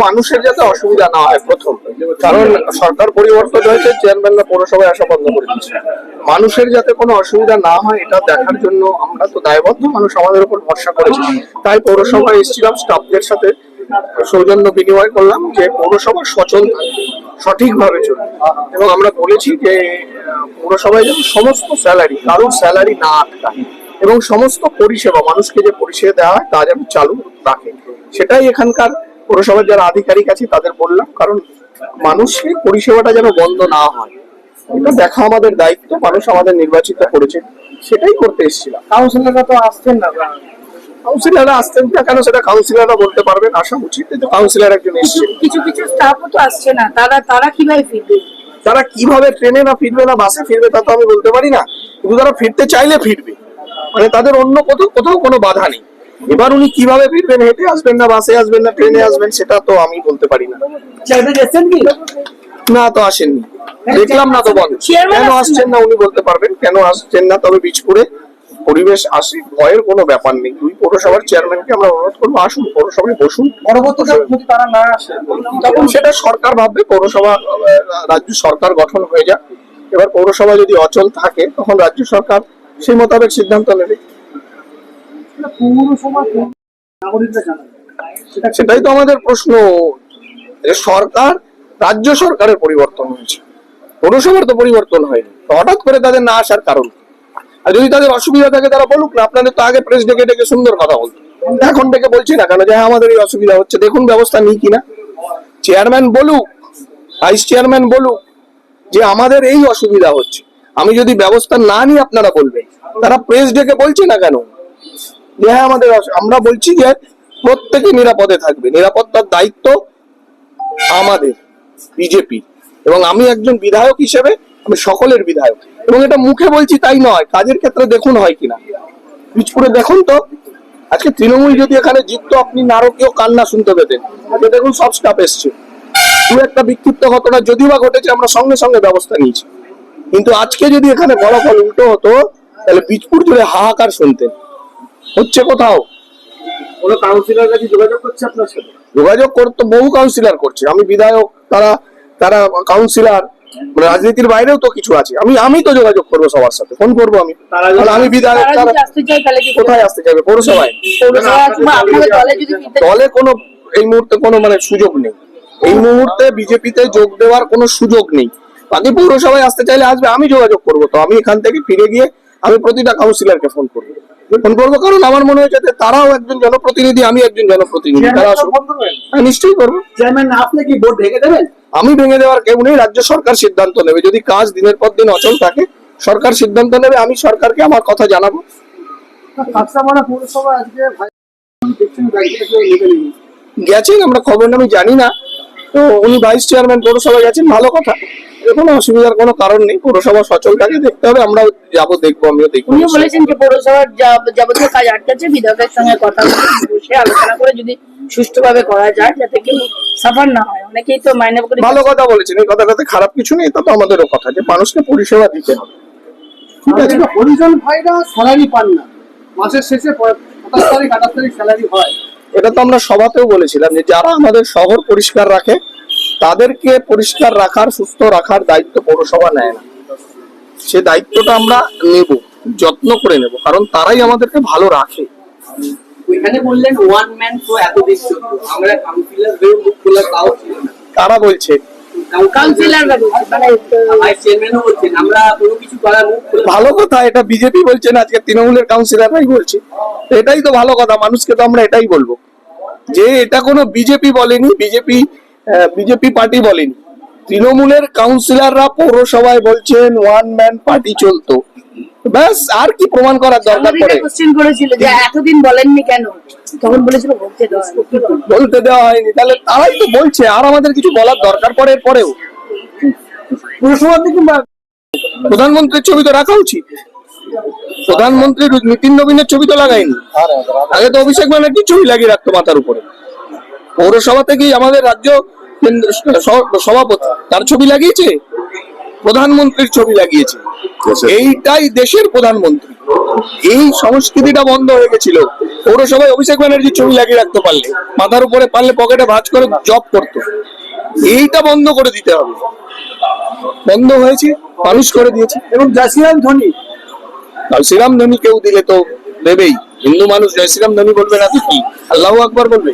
মানুষের যাতে অসুবিধা না হয় প্রথম, কারণ সরকার পরিবর্তন হয়েছে, চেয়ারম্যানরা পৌরসভায় আসা বন্ধ করে দিচ্ছে। মানুষের যাতে কোনো অসুবিধা না হয় এটা দেখার জন্য আমরা তো দায়বদ্ধ, মানুষ আমাদের উপর ভরসা করেছে, তাই পৌরসভায় এসেছিলাম, স্টাফদের সাথে সৌজন্য বিনিময় করলাম যে পৌরসভা সচল সঠিকভাবে চলবে। এবং আমরা বলেছি যে পৌরসভায় যেন সমস্ত স্যালারি, কারোর স্যালারি না আটকায় এবং সমস্ত পরিষেবা, মানুষকে যে পরিষেবা দেওয়া হয় তা যেন চালু রাখে। সেটাই এখানকার পৌরসভার যারা আধিকারিক আছে তাদের বললাম, কারণ মানুষের পরিষেবাটা যেন বন্ধ না হয় এটা দেখা আমাদের দায়িত্ব। মানুষ আমাদের নির্বাচিত করেছে, সেটাই করতে এসেছিলাম। কাউন্সিলররা তো আসছেন না, কাউন্সিলররা আসতেন না কেন সেটা কাউন্সিলররা বলতে পারবেন, আসা উচিত। কিন্তু কাউন্সিলর একজন এসেছেন, কিছু স্টাফও তো আসছে না, তারা কিভাবে ফিরবে? তারা কিভাবে ট্রেনে না ফিরবে না বাসে ফিরবে তা তো আমি বলতে পারি না, কিন্তু তারা ফিরতে চাইলে ফিরবে, মানে তাদের অন্য কোথাও কোনো বাধা নেই। এবার উনি কিভাবে ফিরবেন, হেঁটে আসবেন না বাসে আসবেন না ট্রেনে আসবেন সেটা তো আমি বলতে পারি না। না তো আসেননি, দেখলাম না তো বন্ধ। কেন আসছেন না উনি বলতে পারবেন, কেন আসছেন না। তবে বীজপুরে পরিবেশ আসে, ভয়ের কোনো ব্যাপার নেই। দুই পৌরসভার চেয়ারম্যানকে আমরা অনুরোধ করবো আসুন, পৌরসভায় বসুন। পরবর্তীতে যদি তারা না আসে তখন সেটা সরকার ভাববে, পৌরসভা রাজ্য সরকার গঠন হয়ে যাক। এবার পৌরসভা যদি অচল থাকে তখন রাজ্য সরকার সেই মোতাবেক সিদ্ধান্ত নেবে। সেটাই তো আমাদের প্রশ্ন, যে সরকার, রাজ্য সরকারের পরিবর্তন হয়েছে, পৌরসভার তো পরিবর্তন হয়নি। হঠাৎ করে তাদের না আসার কারণ, আর যদি তাদের অসুবিধা থাকে তারা বলুক না। আপনাদের তো আগে প্রেস ডেকে ডেকে সুন্দর কথা বলতো, এখন ডেকে বলছি না কেন যে আমাদের এই অসুবিধা হচ্ছে, দেখুন ব্যবস্থা নিই কিনা। চেয়ারম্যান বলুক, ভাইস চেয়ারম্যান বলুক যে আমাদের এই অসুবিধা হচ্ছে, আমি যদি ব্যবস্থা না নিই আপনারা বলবেন। তারা প্রেস ডেকে বলছে না কেন যে হ্যাঁ আমাদের আমরা বলছি যে প্রত্যেকে নিরাপদে থাকবে, নিরাপত্তার দায়িত্ব আমাদের বিজেপি, এবং আমি একজন বিধায়ক হিসেবে আমি সকলের বিধায়ক, এবং এটা মুখে বলছি তাই নয়, কাজের ক্ষেত্রে দেখুন হয় কিনা। বীজপুরে দেখুন তো, আজকে তৃণমূল যদি এখানে জিততো আপনি নারকীয় কান্না শুনতে পেতেন। আজকে দেখুন সব স্টাফ এসছে, দু একটা বিক্ষিপ্ত ঘটনা যদিও বা ঘটেছে আমরা সঙ্গে সঙ্গে ব্যবস্থা নিয়েছি, কিন্তু আজকে যদি এখানে ফলাফল উল্টো হতো তাহলে বীজপুর জুড়ে হাহাকার শুনতেন। হচ্ছে কোথাও কোনো কাউন্সিলর কাছে যোগাযোগ করছে আপনার সাথে? যোগাযোগ করতে বহু কাউন্সিলর করছে, আমি বিধায়ক, তারা কাউন্সিলর, রাজনীতির বাইরেও তো কিছু আছে। আমি তো যোগাযোগ করবো সবার সাথে, ফোন করবো আমি। আমি বিধায়ক, তারা কোথায় আসতে চাইবে? পৌরসভায়। দলে কোনো এই মুহূর্তে কোনো মানে সুযোগ নেই, এই মুহূর্তে বিজেপিতে যোগ দেওয়ার কোনো সুযোগ নেই। বাকি পৌরসভায় আসতে চাইলে আসবে, আমি যোগাযোগ করবো। তো আমি এখান থেকে ফিরে গিয়ে আমি প্রতিটা কাউন্সিলরকে ফোন করবো, কারণ আমার মনে হয়েছে তারাও একজন জনপ্রতিনিধি, আমি একজন জনপ্রতিনিধি, তারা নিশ্চয়ই করবো। আপনি কি ভোট ভেঙে দেবেন? আমি ভেঙে দেওয়ার কেউ নেই, রাজ্য সরকার সিদ্ধান্ত নেবে। যদি কাজ দিনের পর দিন অচল থাকে সরকার সিদ্ধান্ত নেবে, আমি সরকারকে আমার কথা জানাবো। গেছেন, আমরা খবর আমি জানি না, তো উনি ভাইস চেয়ারম্যান পৌরসভা গেছেন, ভালো কথা, কোনো অসুবিধার কোনো কারণ নেই। পৌরসভা সচল থাকে, দেখতে হবে, আমরাও যাবো, দেখবো, আমিও দেখবো। উনি বলেছেন যে পৌরসভার যাবতীয় কাজ আটকাচ্ছে, বিধায়কের সঙ্গে কথা বসে আলোচনা করে যদি সুষ্ঠুভাবে করা যায় যাতে কেউ সাফার না হয়। অনেকেই তো মাইনে করে। ভালো কথা বলেছেন, এই কথাটাতে খারাপ কিছু নেই, এটা তো আমাদেরও কথা যে মানুষকে পরিষেবা দিতে হবে। ঠিক আছে, হরিজন ভাইরা স্যালারি পান না, মাসের শেষে 27 তারিখ 28 তারিখ স্যালারি হয়। এটা তো আমরা সভাতেও বলেছিলাম যে যারা আমাদের শহর পরিষ্কার রাখে তাদেরকে পরিষ্কার রাখার, সুস্থ রাখার দায়িত্ব পৌরসভা নেয় না। সে দায়িত্বটা আমরা নেব, যত্ন করে নেব, কারণ তারাই আমাদেরকে ভালো রাখে। ওইখানে বললেন ওয়ান ম্যান শো, এত বেশি আমরা কাউন্সিলর বের মুখ খোলা তাও ছিল না। তারা বলছে, কাউন্সিলররা বলছে, মানে ভাইস চেয়ারম্যানও বলছেন আমরা কোনো কিছু করার মুখ খোলা। ভালো কথা, এটা বিজেপি বলছে না, আজকে তৃণমূলের কাউন্সিলররাই বলছে। এটাই তো ভালো কথা, মানুষকে তো আমরা এটাই বলবো যে এটা কোনো বিজেপি বলেনি, বিজেপি পার্টি বলেনি, তৃণমূলের কাউন্সিলররা পৌরসভায় বলছেন ওয়ান ম্যান পার্টি চলতো। ব্যাস, আর কি প্রমাণ করার দরকার পড়ে? কোশ্চেন করেছিল যে এতদিন বলেননি কেন, তখন বলেছিল বলতে দেওয়া হয়নি। তাহলে তারাই তো বলছে, আর আমাদের কিছু বলার দরকার পড়ে? এরপরেও প্রধানমন্ত্রীর ছবি তো রাখা উচিত, প্রধানমন্ত্রী নীতিন নবীনের ছবি তো লাগায়নি, আগে তো অভিষেক ব্যানার্জির ছবি লাগিয়ে রাখতো মাথার উপরে। পৌরসভা থেকেই আমাদের রাজ্য সভাপতি তার ছবি লাগিয়েছে, প্রধানমন্ত্রীর ছবি লাগিয়েছে। এইটাই দেশের প্রধানমন্ত্রী। এই সংস্কৃতিটা বন্ধ হয়ে গেছিল, পৌরসভায় অভিষেক ব্যানার্জির ছবি লাগিয়ে রাখতে পারলে, মাথার উপরে পারলে পকেটে ভাঁজ করে জব করতো। এইটা বন্ধ করে দিতে হবে। বন্ধ হয়েছে, মানুষ করে দিয়েছে। এবং জয় শ্রীরাম ধ্বনি আর শ্রীরাম ধ্বনি কেউ দিলে তো দেবেই। হিন্দু মানুষ জয় শ্রীরাম ধ্বনি বলবে না তো কি আল্লাহু আকবার বলবে?